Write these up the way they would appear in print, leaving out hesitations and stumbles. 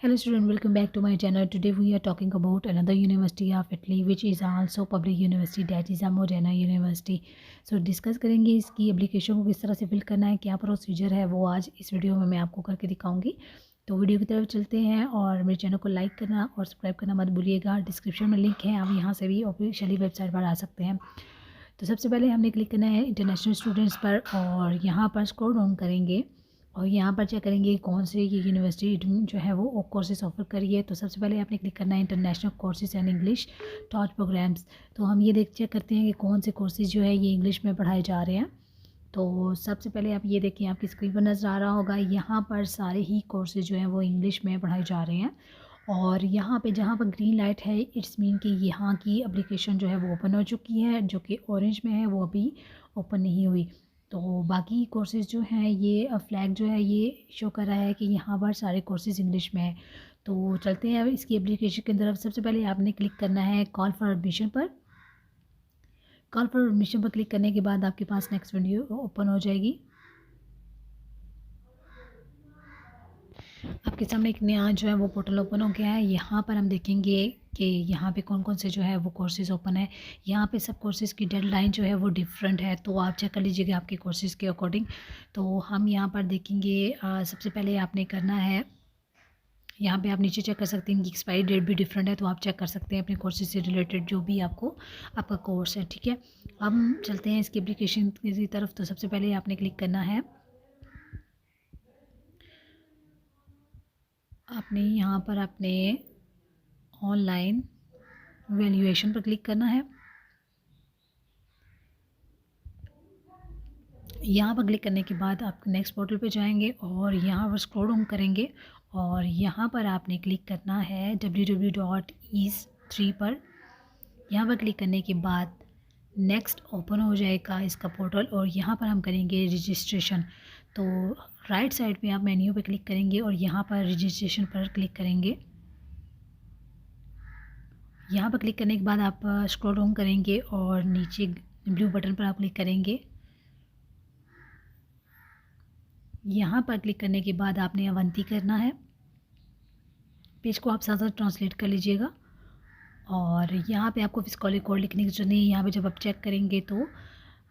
Hello student, welcome back to my channel. Today we are talking about another university of Italy which is also public university, that is Modena University. So discuss करेंगे इसकी application को किस तरह से fill करना है, क्या procedure है वो आज इस वीडियो में मैं आपको करके दिखाऊंगी। तो वीडियो की तरफ चलते हैं और मेरे चैनल को लाइक करना और सब्सक्राइब करना मत भूलिएगा। डिस्क्रिप्शन में लिंक है, आप यहाँ से भी ऑफिशियली वेबसाइट पर आ सकते हैं। तो सबसे पहले हमने क्लिक करना है इंटरनेशनल स्टूडेंट्स पर और यहाँ पर स्क्रॉल डाउन करेंगे और यहाँ पर चेक करेंगे कौन से ये यूनिवर्सिटी जो है वो कोर्सेज ऑफर करी है। तो सबसे पहले आपने क्लिक करना है international courses and English torch programs. तो हम ये चेक करते हैं कि कौन से कोर्सेज जो है ये इंग्लिश में पढ़ाए जा रहे हैं। तो सबसे पहले आप ये देखिए, आपकी स्क्रीन पर नज़र आ रहा होगा, यहाँ पर सारे ही कोर्सेज जो हैं वो इंग्लिश में पढ़ाए जा रहे हैं। और यहाँ पे जहाँ पर ग्रीन लाइट है इट्स मीन कि यहाँ की एप्लीकेशन जो है वो ओपन हो चुकी है, जो कि ऑरेंज में है वो अभी ओपन नहीं हुई। तो बाकी कोर्सेज़ जो हैं ये फ्लैग जो है ये शो कर रहा है कि यहाँ पर सारे कोर्सेज़ इंग्लिश में है। तो चलते हैं अब इसकी एप्लीकेशन की तरफ। सबसे पहले आपने क्लिक करना है कॉल फॉर एडमिशन पर। कॉल फॉर एडमिशन पर क्लिक करने के बाद आपके पास नेक्स्ट विंडो ओपन हो जाएगी। आपके सामने एक नया जो है वो पोर्टल ओपन हो गया है। यहाँ पर हम देखेंगे कि यहाँ पे कौन कौन से जो है वो कोर्सेज़ ओपन है। यहाँ पे सब कोर्सेज़ की डेडलाइन जो है वो डिफरेंट है, तो आप चेक कर लीजिएगा आपके कोर्सेज़ के अकॉर्डिंग। तो हम यहाँ पर देखेंगे सबसे पहले आपने करना है, यहाँ पे आप नीचे चेक कर सकते हैं कि एक्सपायरी डेट भी डिफरेंट है, तो आप चेक कर सकते हैं अपने कोर्सेज से रिलेटेड जो भी आपका कोर्स है। ठीक है, अब हम चलते हैं इसकी एप्लीकेशन की तरफ। तो सबसे पहले आपने क्लिक करना है, आपने यहाँ पर अपने ऑनलाइन वैल्यूएशन पर क्लिक करना है। यहाँ पर क्लिक करने के बाद आप नेक्स्ट पोर्टल पे जाएंगे और यहाँ पर स्क्रॉल डाउन करेंगे और यहाँ पर आपने क्लिक करना है www.ease3 पर। यहाँ पर क्लिक करने के बाद नेक्स्ट ओपन हो जाएगा इसका पोर्टल और यहाँ पर हम करेंगे रजिस्ट्रेशन। तो राइट साइड पे आप मेन्यू पे क्लिक करेंगे और यहाँ पर रजिस्ट्रेशन पर क्लिक करेंगे। यहाँ पर क्लिक करने के बाद आप स्क्रॉल डाउन करेंगे और नीचे ब्लू बटन पर आप क्लिक करेंगे। यहाँ पर क्लिक करने के बाद आपने अवंती करना है। पेज को आप साथ साथ ट्रांसलेट कर लीजिएगा और यहाँ पे आपको फिस्कॉली कोड लिखने की जरूरत नहीं है। यहाँ पे जब आप चेक करेंगे तो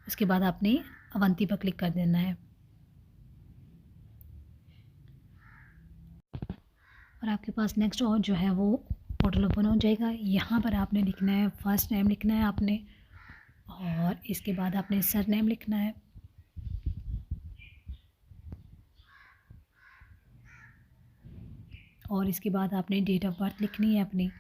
उसके बाद आपने अवंती पर क्लिक कर देना है और आपके पास नेक्स्ट और जो है वो पोर्टल ओपन हो जाएगा। यहाँ पर आपने लिखना है, फर्स्ट नेम लिखना है आपने और इसके बाद आपने सर नेम लिखना है और इसके बाद आपने डेट ऑफ बर्थ लिखनी है अपनी।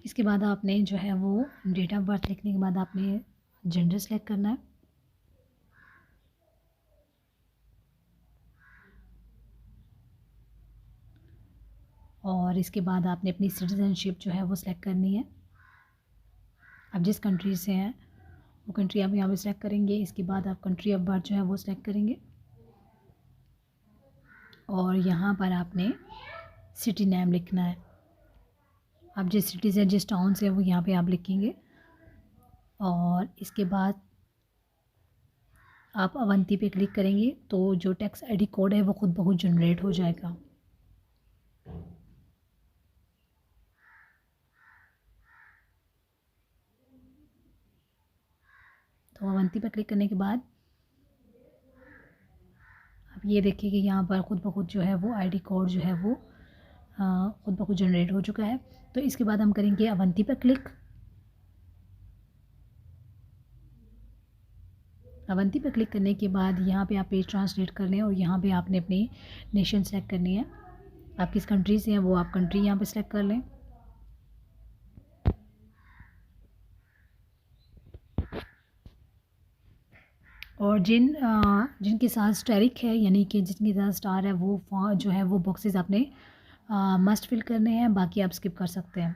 इसके बाद आपने जो है वो डेट ऑफ बर्थ लिखने के बाद आपने जेंडर सेलेक्ट करना है और इसके बाद आपने अपनी सिटीजनशिप जो है वो सिलेक्ट करनी है। आप जिस कंट्री से हैं वो कंट्री आप यहाँ पे सिलेक्ट करेंगे। इसके बाद आप कंट्री ऑफ बर्थ जो है वो सिलेक्ट करेंगे और यहाँ पर आपने सिटी नेम लिखना है। आप जिस सिटी से जिस टाउन से वो यहाँ पे आप लिखेंगे और इसके बाद आप अवंती पे क्लिक करेंगे तो जो टैक्स आईडी कोड है वो खुद ब खुद जनरेट हो जाएगा। तो अवंती पर क्लिक करने के बाद आप ये देखिए कि यहाँ पर खुद ब खुद जो है वो आईडी कोड जो है वो खुद ब खुद जनरेट हो चुका है। तो इसके बाद हम करेंगे अवंती पर क्लिक। अवंती पर क्लिक करने के बाद यहाँ पे आप पेज ट्रांसलेट कर लें और यहाँ पे आपने अपनी नेशन सेलेक्ट करनी है। आप किस कंट्री से हैं वो आप कंट्री यहाँ पे सेलेक्ट कर लें और जिनके साथ स्टेरिक है यानी कि जिनके साथ स्टार है वो जो है वो बॉक्सेस आपने मस्ट फिल करने हैं, बाकी आप स्किप कर सकते हैं।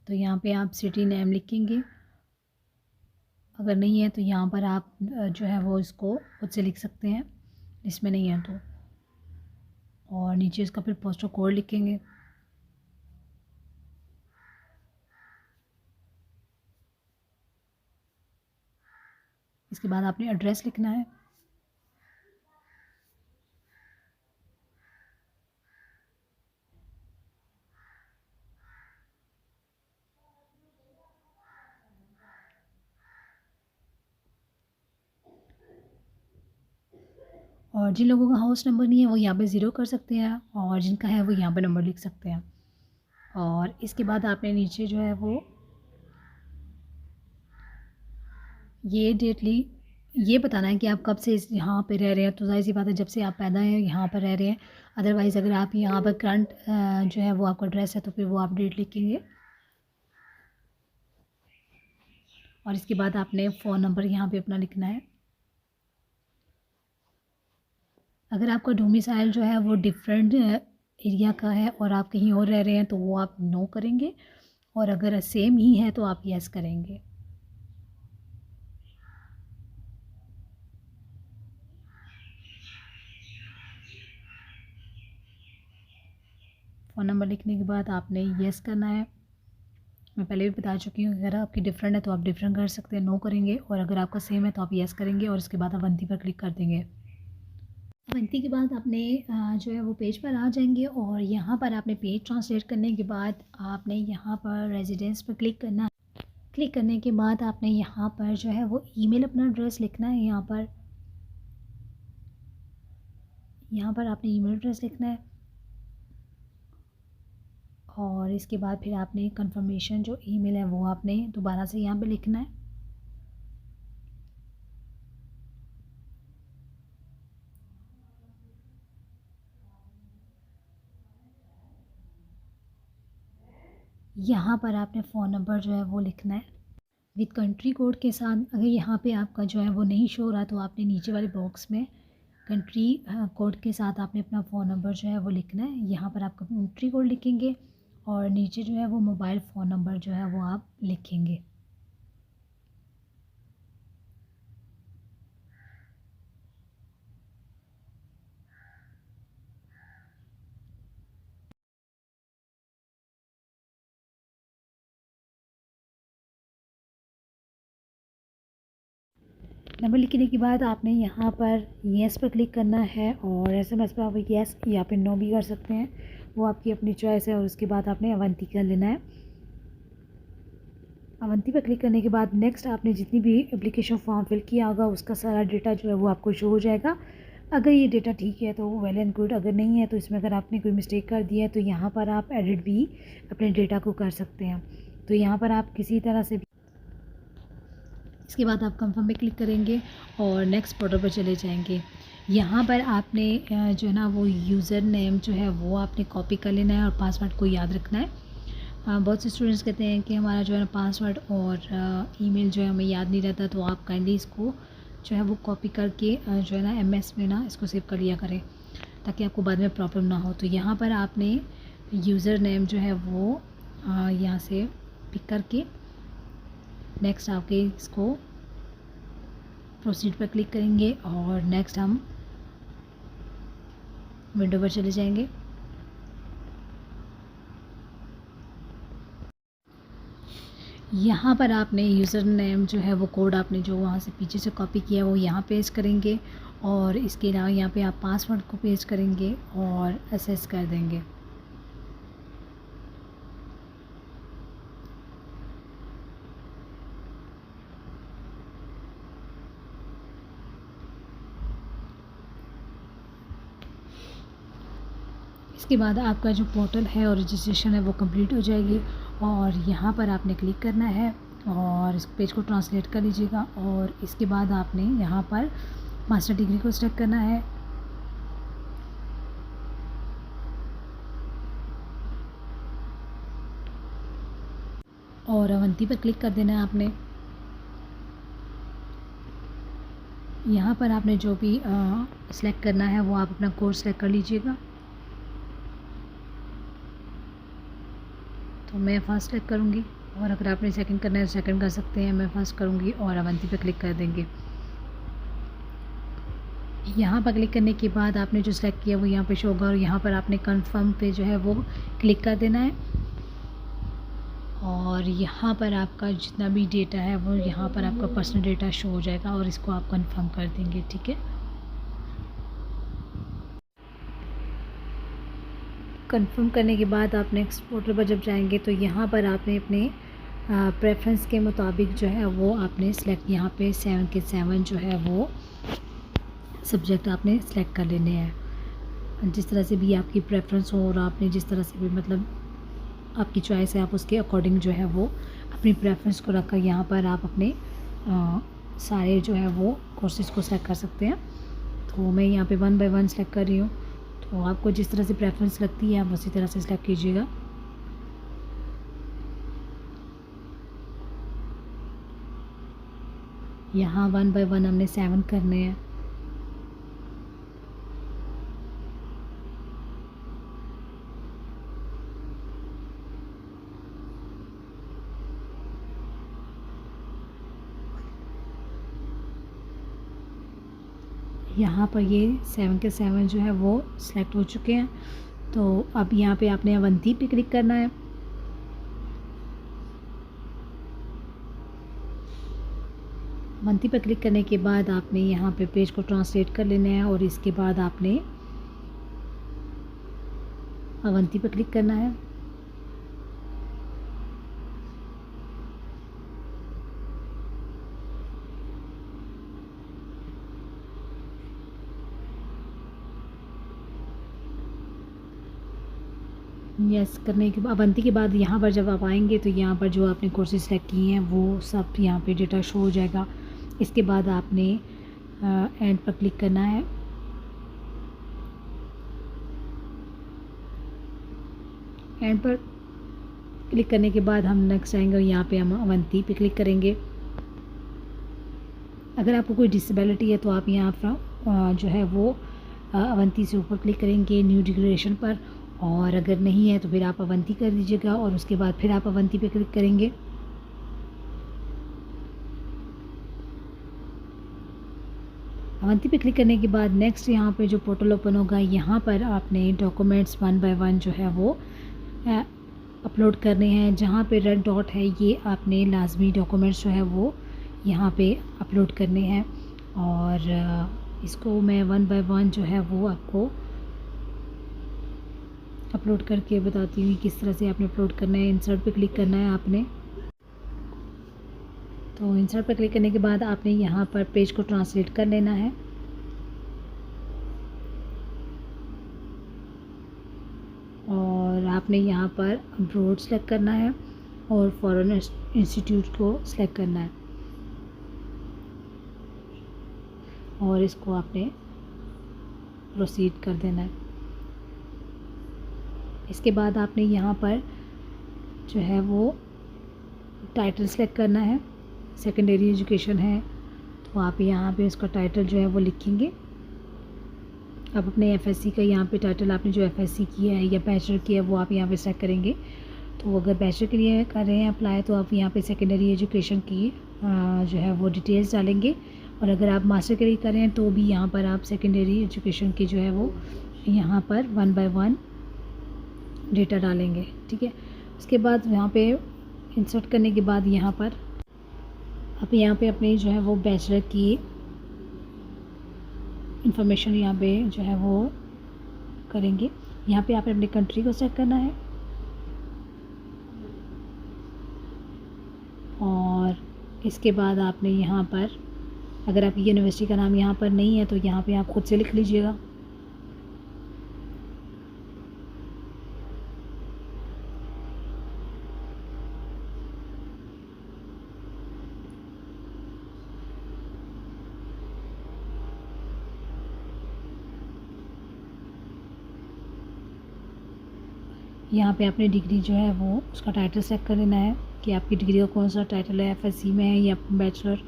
तो यहाँ पे आप सिटी नेम लिखेंगे, अगर नहीं है तो यहाँ पर आप जो है वो इसको खुद से लिख सकते हैं। लिस्ट में नहीं है तो। और नीचे इसका फिर पोस्टल कोड लिखेंगे। इसके बाद आपने एड्रेस लिखना है। और जिन लोगों का हाउस नंबर नहीं है वो यहाँ पे ज़ीरो कर सकते हैं, और जिनका है वो यहाँ पे नंबर लिख सकते हैं। और इसके बाद आपने नीचे जो है वो ये ये बताना है कि आप कब से यहाँ पे रह रहे हैं। तो जाहिर सी बात है जब से आप पैदा हैं यहाँ पर रह रहे हैं। अदरवाइज़ अगर आप यहाँ पर करंट जो है वो आपका एड्रेस है तो फिर वो आप डेट लिखेंगे। और इसके बाद आपने फ़ोन नंबर यहाँ पे अपना लिखना है। अगर आपका डोमिसाइल जो है वो डिफरेंट एरिया का है और आप कहीं और रह रहे हैं तो वो आप नो करेंगे, और अगर सेम ही है तो आप यस करेंगे। फ़ोन नंबर लिखने के बाद आपने यस करना है। मैं पहले भी बता चुकी हूँ, अगर आपकी डिफरेंट है तो आप डिफरेंट कर सकते हैं, नो करेंगे, और अगर आपका सेम है तो आप यस करेंगे, और इसके बाद अवंती पर क्लिक कर देंगे। अवंती के बाद आपने जो है वो पेज पर आ जाएंगे, और यहाँ पर आपने पेज ट्रांसलेट करने के बाद आपने यहाँ पर रेजिडेंस पर क्लिक करना है। क्लिक करने के बाद आपने यहाँ पर जो है वो ईमेल अपना एड्रेस लिखना है। यहाँ पर आपने ईमेल एड्रेस लिखना है, और इसके बाद फिर आपने कंफर्मेशन जो ईमेल है वो आपने दोबारा से यहाँ पे लिखना है। यहाँ पर आपने फ़ोन नंबर जो है वो लिखना है विद कंट्री कोड के साथ। अगर यहाँ पे आपका जो है वो नहीं शो हो रहा तो आपने नीचे वाले बॉक्स में कंट्री कोड के साथ आपने अपना फ़ोन नंबर जो है वो लिखना है। यहाँ पर आप कंट्री कोड लिखेंगे, और नीचे जो है वो मोबाइल फ़ोन नंबर जो है वो आप लिखेंगे। नंबर लिखने के बाद आपने यहाँ पर येस पर क्लिक करना है, और एसएमएस पर आप येस या फिर नो भी कर सकते हैं, वो आपकी अपनी चॉइस है। और उसके बाद आपने अवंती कर लेना है। अवंती पर क्लिक करने के बाद नेक्स्ट आपने जितनी भी एप्लीकेशन फॉर्म फिल किया होगा उसका सारा डेटा जो है वो आपको शो हो जाएगा। अगर ये डेटा ठीक है तो वेल एंड गुड, अगर नहीं है तो इसमें अगर आपने कोई मिस्टेक कर दी है तो यहाँ पर आप एडिट भी अपने डेटा को कर सकते हैं। तो यहाँ पर आप किसी तरह से भी, इसके बाद आप कंफर्म पे क्लिक करेंगे और नेक्स्ट पोर्टल पर चले जाएंगे। यहाँ पर आपने जो है ना वो यूज़र नेम जो है वो आपने कॉपी कर लेना है, और पासवर्ड को याद रखना है। बहुत से स्टूडेंट्स कहते हैं कि हमारा जो है ना पासवर्ड और ईमेल जो है हमें याद नहीं रहता, तो आप काइंडली इसको जो है वो कॉपी करके जो है ना MS में ना इसको सेव कर लिया करें, ताकि आपको बाद में प्रॉब्लम ना हो। तो यहाँ पर आपने यूज़र नेम जो है वो यहाँ से पिक करके नेक्स्ट आपके इसको प्रोसीड पर क्लिक करेंगे, और नेक्स्ट हम विंडो पर चले जाएंगे। यहाँ पर आपने यूज़र नेम जो है वो कोड आपने जो वहाँ से पीछे से कॉपी किया वो यहाँ पेस्ट करेंगे, और इसके अलावा यहाँ पे आप पासवर्ड को पेस्ट करेंगे और एसेस कर देंगे। इसके बाद आपका जो पोर्टल है और रजिस्ट्रेशन है वो कंप्लीट हो जाएगी, और यहाँ पर आपने क्लिक करना है और इस पेज को ट्रांसलेट कर लीजिएगा। और इसके बाद आपने यहाँ पर मास्टर डिग्री को सिलेक्ट करना है, और अवंती पर क्लिक कर देना है आपने। यहाँ पर आपने जो भी सिलेक्ट करना है वो आप अपना कोर्स सिलेक्ट कर लीजिएगा। तो मैं फ़र्स्ट क्लिक करूँगी, और अगर आपने सेकंड करना है तो सेकंड कर सकते हैं। मैं फ़र्स्ट करूँगी और अवंती पे क्लिक कर देंगे। यहाँ पर क्लिक करने के बाद आपने जो सिलेक्ट किया वो यहाँ पे शो होगा और यहाँ पर आपने कंफर्म पे जो है वो क्लिक कर देना है और यहाँ पर आपका जितना भी डेटा है वो यहाँ पर आपका पर्सनल डेटा शो हो जाएगा और इसको आप कंफर्म कर देंगे। ठीक है, कंफर्म करने के बाद आप नेक्स्ट पोर्टल पर जब जाएंगे तो यहाँ पर आपने अपने प्रेफरेंस के मुताबिक जो है वो आपने सेलेक्ट यहाँ पे 7 के 7 जो है वो सब्जेक्ट आपने सेलेक्ट कर लेने हैं। जिस तरह से भी आपकी प्रेफरेंस हो और आपने जिस तरह से भी मतलब आपकी चॉइस है आप उसके अकॉर्डिंग जो है वो अपनी प्रेफरेंस को रखकर यहाँ पर आप अपने सारे जो है वो कोर्सेज़ को सेलेक्ट कर सकते हैं। तो मैं यहाँ पे 1 बाय 1 सेलेक्ट कर रही हूँ। तो आपको जिस तरह से प्रेफरेंस लगती है आप उसी तरह से सेलेक्ट कीजिएगा। यहाँ 1 बाय 1 हमने 7 करने हैं। यहाँ पर ये 7 के 7 जो है वो सिलेक्ट हो चुके हैं। तो अब यहाँ पे आपने अवंती पे क्लिक करना है। अवंती पर क्लिक करने के बाद आपने यहाँ पे पेज को ट्रांसलेट कर लेना है और इसके बाद आपने अवंती पर क्लिक करना है। यस करने के बाद अवंती के बाद यहाँ पर जब आप आएंगे तो यहाँ पर जो आपने कोर्सेज सेलेक्ट किए हैं वो सब यहाँ पे डेटा शो हो जाएगा। इसके बाद आपने एंड पर क्लिक करना है। एंड पर क्लिक करने के बाद हम नेक्स्ट आएंगे और यहाँ पे हम अवंती पे क्लिक करेंगे। अगर आपको कोई डिसेबिलिटी है तो आप यहाँ पर जो है वो अवंती से ऊपर क्लिक करेंगे न्यू डिक्लेरेशन पर, और अगर नहीं है तो फिर आप अवंती कर दीजिएगा और उसके बाद फिर आप अवंती पे क्लिक करेंगे। अवंती पे क्लिक करने के बाद नेक्स्ट यहाँ पे जो पोर्टल ओपन होगा यहाँ पर आपने डॉक्यूमेंट्स 1 बाय 1 जो है वो अपलोड करने हैं। जहाँ पे रेड डॉट है ये आपने लाजमी डॉक्यूमेंट्स जो है वो यहाँ पे अपलोड करने हैं और इसको मैं 1 बाय 1 जो है वो आपको अपलोड करके बताती हूँ किस तरह से आपने अपलोड करना है। इंसर्ट पे क्लिक करना है आपने। तो इंसर्ट पर क्लिक करने के बाद आपने यहाँ पर पेज को ट्रांसलेट कर लेना है और आपने यहाँ पर अब्रॉड सेलेक्ट करना है और फॉरेन इंस्टीट्यूट को सिलेक्ट करना है और इसको आपने प्रोसीड कर देना है। इसके बाद आपने यहाँ पर जो है वो टाइटल सेलेक्ट करना है। सेकेंडरी एजुकेशन है तो आप यहाँ पे उसका टाइटल जो है वो लिखेंगे। आप अपने एफएससी का यहाँ पे टाइटल आपने जो एफएससी किया है या बैचलर किया है वो आप यहाँ पे सेलेक्ट करेंगे। तो अगर बैचलर के लिए कर रहे हैं अप्लाई तो आप यहाँ पे सेकेंडरी एजुकेशन की जो है वो डिटेल्स डालेंगे और अगर आप मास्टर के लिए कर रहे हैं तो भी यहाँ पर आप सेकेंडरी एजुकेशन की जो है वो यहाँ पर 1 बाय 1 डेटा डालेंगे। ठीक है, उसके बाद यहाँ पे इंसर्ट करने के बाद यहाँ पर आप यहाँ पे अपनी जो है वो बैचलर की इंफॉर्मेशन यहाँ पे जो है वो करेंगे। यहाँ पे आपने अपनी कंट्री को सेलेक्ट करना है और इसके बाद आपने यहाँ पर अगर आपकी यूनिवर्सिटी का नाम यहाँ पर नहीं है तो यहाँ पे आप खुद से लिख लीजिएगा। यहाँ पे आपने डिग्री जो है वो उसका टाइटल सेलेक्ट कर लेना है कि आपकी डिग्री का कौन सा टाइटल है, एफएससी में है या बैचलर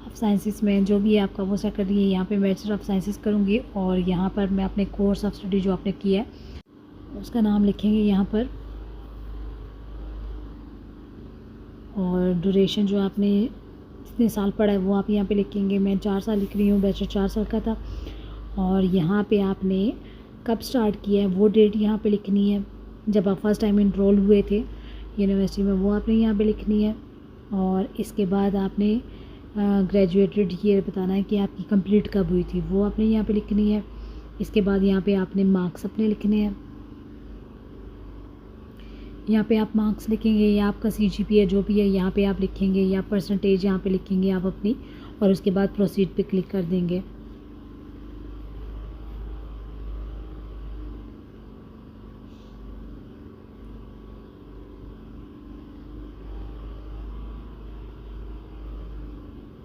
ऑफ साइंसेस में, जो भी है आपका वो सेलेक्ट कर लिए। यहाँ पे बैचलर ऑफ साइंसेस करूँगी और यहाँ पर मैं अपने कोर्स ऑफ स्टडी जो आपने किया है उसका नाम लिखेंगे यहाँ पर और ड्यूरेशन जो आपने जितने साल पढ़ा है वो आप यहाँ पे लिखेंगे। मैं 4 साल लिख रही हूँ, बैचलर 4 साल का था और यहाँ पे आपने कब स्टार्ट किया है वो डेट यहाँ पे लिखनी है। जब आप फर्स्ट टाइम इनरोल हुए थे यूनिवर्सिटी में वो आपने यहाँ पे लिखनी है। और इसके बाद आपने ग्रेजुएटेड ईयर बताना है कि आपकी कंप्लीट कब हुई थी, वो आपने यहाँ पे लिखनी है। इसके बाद यहाँ पे आपने मार्क्स अपने लिखने हैं। यहाँ पे आप मार्क्स लिखेंगे या आपका CGPA जो भी है यहाँ पे आप लिखेंगे, या परसेंटेज यहाँ पे लिखेंगे आप अपनी, और उसके बाद प्रोसीड पे क्लिक कर देंगे।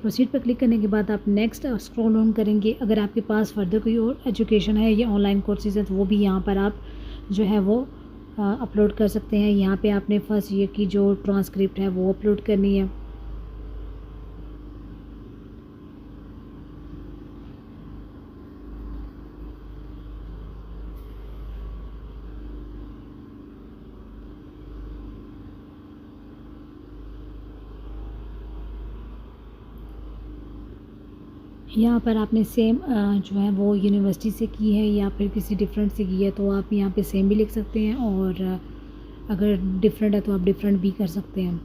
प्रोसीड पर क्लिक करने के बाद आप नेक्स्ट स्क्रॉल डाउन करेंगे। अगर आपके पास फर्दर कोई और एजुकेशन है या ऑनलाइन कोर्सेज है तो वो भी यहाँ पर आप जो है वो अपलोड कर सकते हैं। यहाँ पे आपने फर्स्ट ईयर की जो ट्रांसक्रिप्ट है वो अपलोड करनी है। यहाँ पर आपने सेम जो है वो यूनिवर्सिटी से की है या फिर किसी डिफरेंट से की है तो आप यहाँ पे सेम भी लिख सकते हैं, और अगर डिफरेंट है तो आप डिफरेंट भी कर सकते हैं।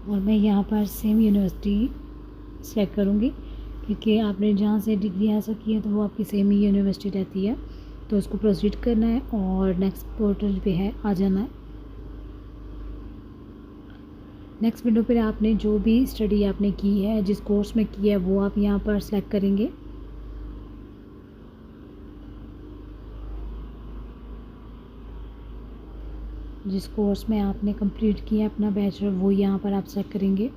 और मैं यहाँ पर सेम यूनिवर्सिटी सेलेक्ट करूँगी क्योंकि आपने जहाँ से डिग्री हासिल की है तो वो आपकी सेम ही यूनिवर्सिटी रहती है। तो उसको प्रोसीड करना है और नेक्स्ट पोर्टल पे है आ जाना है। नेक्स्ट विंडो पर आपने जो भी स्टडी आपने की है, जिस कोर्स में की है, वो आप यहाँ पर सेलेक्ट करेंगे। जिस कोर्स में आपने कंप्लीट किया अपना बैचलर वो यहाँ पर आप सेलेक्ट करेंगे।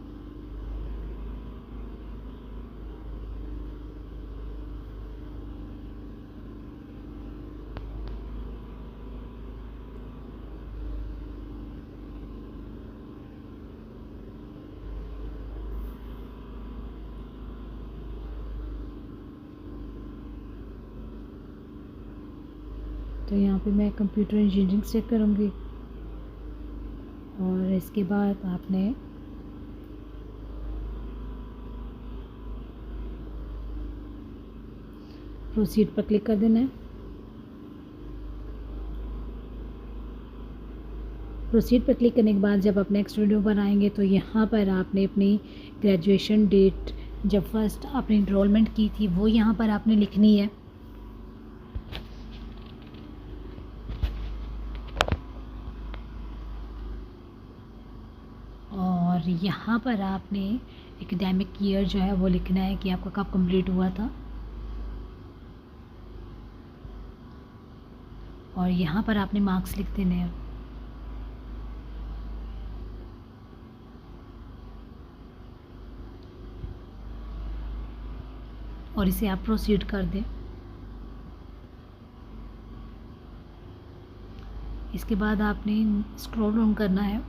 तो यहाँ पे मैं कंप्यूटर इंजीनियरिंग सेलेक्ट करूँगी और इसके बाद आपने प्रोसीड पर क्लिक कर देना है। प्रोसीड पर क्लिक करने के बाद जब आप नेक्स्ट वीडियो पर आएंगे तो यहाँ पर आपने अपनी ग्रेजुएशन डेट जब फर्स्ट आपने इनरोलमेंट की थी वो यहाँ पर आपने लिखनी है। और यहाँ पर आपने एकेडमिक ईयर जो है वो लिखना है कि आपका कब कंप्लीट हुआ था। और यहाँ पर आपने मार्क्स लिख देने हैं। और इसे आप प्रोसीड कर दें। इसके बाद आपने स्क्रॉल डाउन करना है।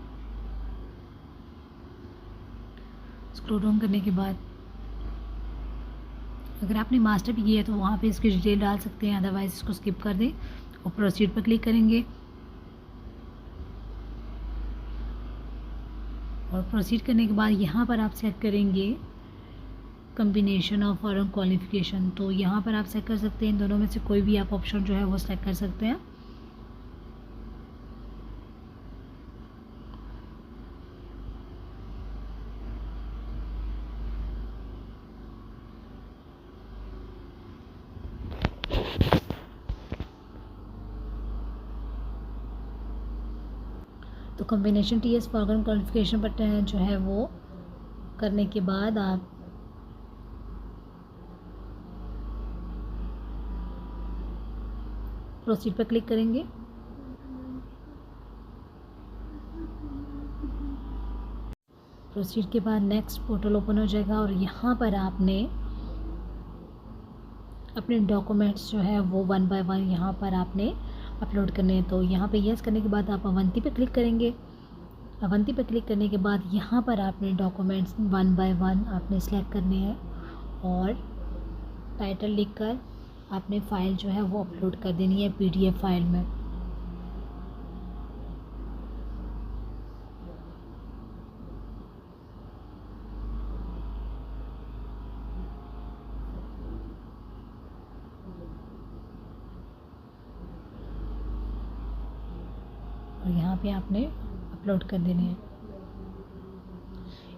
स्क्रॉल डाउन करने के बाद अगर आपने मास्टर भी किया है तो वहाँ पे इसकी डिटेल डाल सकते हैं, अदरवाइज़ इसको स्किप कर दें और प्रोसीड पर क्लिक करेंगे। और प्रोसीड करने के बाद यहाँ पर आप सेलेक्ट करेंगे कम्बिनेशन ऑफ फॉरेन क्वालिफिकेशन। तो यहाँ पर आप सेलेक्ट कर सकते हैं, इन दोनों में से कोई भी आप ऑप्शन जो है वो सेलेक्ट कर सकते हैं। तो कम्बिनेशन TS फॉरेन क्वालिफिकेशन पर जो है वो करने के बाद आप प्रोसीड पर क्लिक करेंगे। प्रोसीड के बाद नेक्स्ट पोर्टल ओपन हो जाएगा और यहाँ पर आपने अपने डॉक्यूमेंट्स जो है वो 1 बाय 1 यहाँ पर आपने अपलोड करने हैं। तो यहाँ पे यस करने के बाद आप अवंती पे क्लिक करेंगे। अवंती पे क्लिक करने के बाद यहाँ पर आपने डॉक्यूमेंट्स 1 बाय 1 आपने सेलेक्ट करने हैं और टाइटल लिखकर आपने फ़ाइल जो है वो अपलोड कर देनी है PDF फाइल में। और यहाँ पे आपने अपलोड कर देने हैं।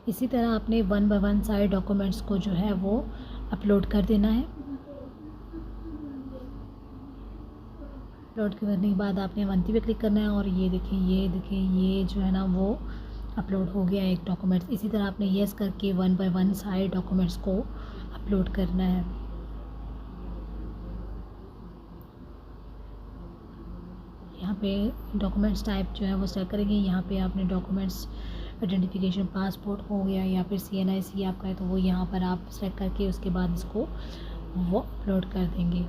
इसी तरह आपने 1 बाय 1 सारे डॉक्यूमेंट्स को जो है वो अपलोड कर देना है। अपलोड करने के बाद आपने अवंती पे क्लिक करना है और ये देखिए ये जो है ना वो अपलोड हो गया एक डॉक्यूमेंट्स। इसी तरह आपने येस करके 1 बाय 1 सारे डॉक्यूमेंट्स को अपलोड करना है। यहाँ पे डॉक्यूमेंट्स टाइप जो है वो सेलेक्ट करेंगे। यहाँ पे आपने डॉक्यूमेंट्स आइडेंटिफिकेशन पासपोर्ट हो गया या फिर CNIC आपका है तो वो यहाँ पर आप सेलेक्ट करके उसके बाद इसको वो अपलोड कर देंगे।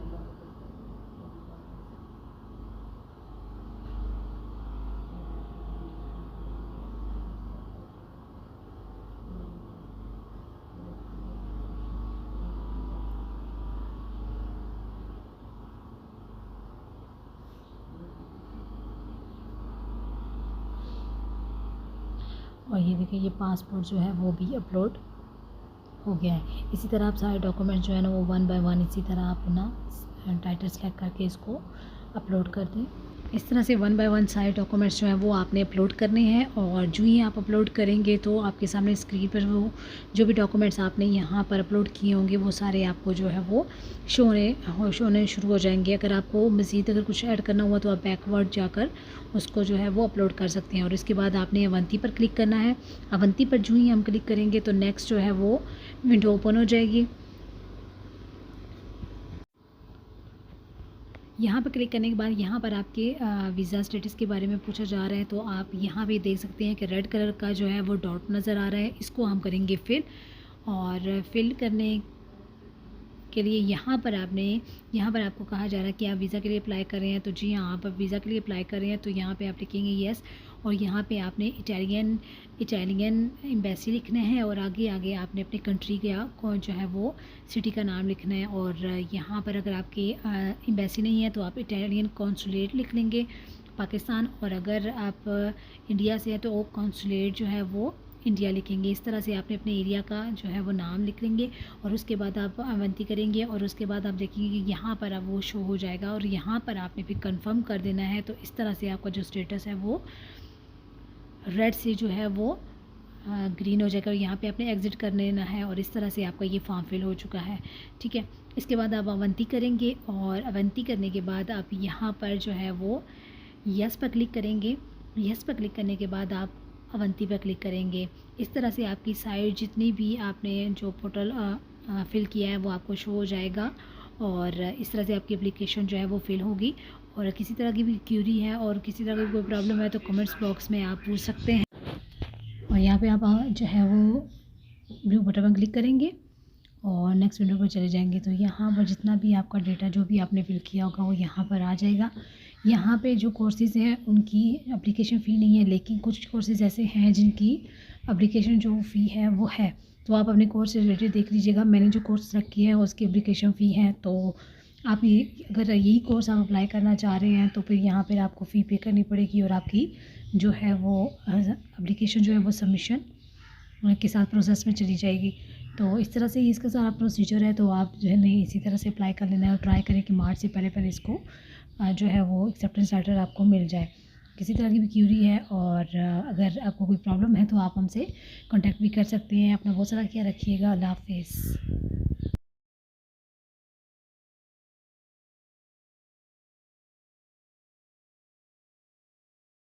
और ये देखिए ये पासपोर्ट जो है वो भी अपलोड हो गया है। इसी तरह आप सारे डॉक्यूमेंट जो है ना वो 1 बाय 1 इसी तरह आप अपना टाइटल सेलेक्ट करके इसको अपलोड कर दें। इस तरह से 1 बाय 1 सारे डॉक्यूमेंट्स जो हैं वो आपने अपलोड करने हैं। और जो ही आप अपलोड करेंगे तो आपके सामने स्क्रीन पर वो जो भी डॉक्यूमेंट्स आपने यहाँ पर अपलोड किए होंगे वो सारे आपको जो है वो शो होने शुरू हो जाएंगे। अगर आपको मज़ीद अगर कुछ ऐड करना हुआ तो आप बैकवर्ड जाकर उसको जो है वो अपलोड कर सकते हैं। और इसके बाद आपने अवंती पर क्लिक करना है। अवंती पर जो ही हम क्लिक करेंगे तो नेक्स्ट जो है वो विंडो ओपन हो जाएगी। यहाँ पर क्लिक करने के बाद यहाँ पर आपके वीज़ा स्टेटस के बारे में पूछा जा रहा है तो आप यहाँ पे देख सकते हैं कि रेड कलर का जो है वो डॉट नज़र आ रहा है। इसको हम करेंगे फिल। और फिल करने के लिए यहाँ पर आपको कहा जा रहा है कि आप वीज़ा के लिए अप्लाई कर रहे हैं तो जी हाँ, आप वीज़ा के लिए अप्लाई कर रहे हैं तो यहाँ पे आप लिखेंगे येस। और यहाँ पे आपने इटालियन एम्बेसी लिखना है और आगे आपने अपने कंट्री का जो है वो सिटी का नाम लिखना है। और यहाँ पर अगर आपकी एम्बेसी नहीं है तो आप इटालियन कॉन्सुलेट लिख लेंगे पाकिस्तान। और अगर आप इंडिया से है तो कॉन्सुलेट जो है वो इंडिया लिखेंगे। इस तरह से आपने अपने एरिया का जो है वो नाम लिख लेंगे और उसके बाद आप अवंती करेंगे और उसके बाद आप देखेंगे कि यहाँ पर अब वो शो हो जाएगा और यहाँ पर आपने फिर कंफर्म कर देना है। तो इस तरह से आपका जो स्टेटस है वो रेड से जो है वो ग्रीन हो जाएगा और यहाँ पे आपने एग्ज़िट कर लेना है। और इस तरह से आपका ये फॉर्म फिल हो चुका है। ठीक है, इसके बाद आप अवंती करेंगे और अवंती करने के बाद आप यहाँ पर जो है वो यस पर क्लिक करेंगे। यस पर क्लिक करने के बाद आप अवंती पर क्लिक करेंगे। इस तरह से आपकी साइड जितनी भी आपने जो पोर्टल फिल किया है वो आपको शो हो जाएगा और इस तरह से आपकी एप्लीकेशन जो है वो फिल होगी। और किसी तरह की भी क्यूरी है और किसी तरह की कोई प्रॉब्लम है तो कमेंट्स बॉक्स में आप पूछ सकते हैं। और यहाँ पे आप जो है वो ब्लू बटन पर क्लिक करेंगे और नेक्स्ट विंडो पर चले जाएंगे तो यहाँ पर जितना भी आपका डेटा जो भी आपने फिल किया होगा वो यहाँ पर आ जाएगा। यहाँ पे जो कोर्सेज़ हैं उनकी एप्लीकेशन फ़ी नहीं है, लेकिन कुछ कोर्सेज़ ऐसे हैं जिनकी एप्लीकेशन जो फ़ी है वो है। तो आप अपने कोर्स से रिलेटेड देख लीजिएगा। मैंने जो कोर्स रखी है उसकी एप्लीकेशन फ़ी है तो आप ये अगर यही कोर्स आप अप्लाई करना चाह रहे हैं तो फिर यहाँ पर आपको फ़ी पे करनी पड़ेगी और आपकी जो है वो एप्लीकेशन जो है वो सबमिशन के साथ प्रोसेस में चली जाएगी। तो इस तरह से इसका सारा प्रोसीजर है। तो आप जो है नहीं इसी तरह से अप्लाई कर लेना है और ट्राई करें कि मार्च से पहले इसको जो है वो एक्सेप्टेंस लेटर आपको मिल जाए। किसी तरह की भी क्यूरी है और अगर आपको कोई प्रॉब्लम है तो आप हमसे कांटेक्ट भी कर सकते हैं। अपना बहुत सारा ख्याल रखिएगा। अल्लाह हाफ़िज़।